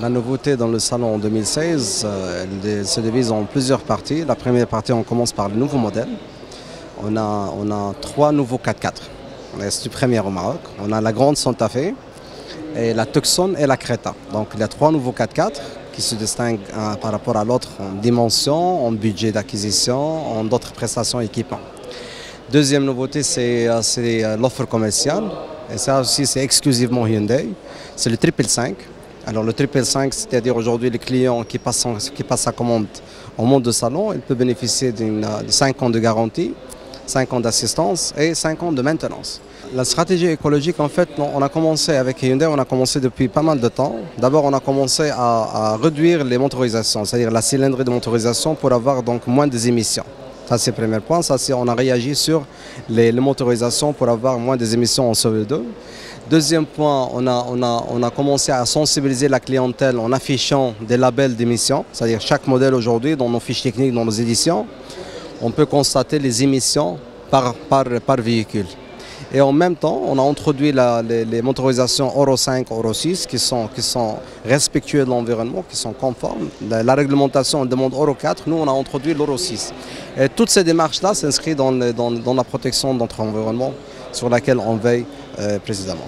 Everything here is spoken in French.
La nouveauté dans le salon en 2016 elle se divise en plusieurs parties. La première partie, on commence par le nouveau modèle. On a trois nouveaux 4x4. C'est du premier au Maroc. On a la grande Santa Fe, et la Tucson et la Creta. Donc il y a trois nouveaux 4x4 qui se distinguent par rapport à l'autre en dimension, en budget d'acquisition, en d'autres prestations et équipements. Deuxième nouveauté, c'est l'offre commerciale. Et ça aussi, c'est exclusivement Hyundai. C'est le 555. Alors le 555, c'est-à-dire aujourd'hui les clients qui passent sa commande au monde de salon, il peut bénéficier de 5 ans de garantie, 5 ans d'assistance et 5 ans de maintenance. La stratégie écologique, en fait, on a commencé avec Hyundai, on a commencé depuis pas mal de temps. D'abord, on a commencé à réduire les motorisations, c'est-à-dire la cylindrée de motorisation pour avoir donc moins d'émissions. Ça, c'est le premier point. Ça, c'est on a réagi sur les motorisations pour avoir moins d'émissions en CO2. Deuxième point, on a commencé à sensibiliser la clientèle en affichant des labels d'émissions, c'est-à-dire chaque modèle aujourd'hui, dans nos fiches techniques, dans nos éditions, on peut constater les émissions par véhicule. Et en même temps, on a introduit les motorisations Euro 5, Euro 6 qui sont respectueuses de l'environnement, qui sont conformes. La réglementation demande Euro 4, nous on a introduit l'Euro 6. Et toutes ces démarches-là s'inscrivent dans la protection de notre environnement sur laquelle on veille précisément.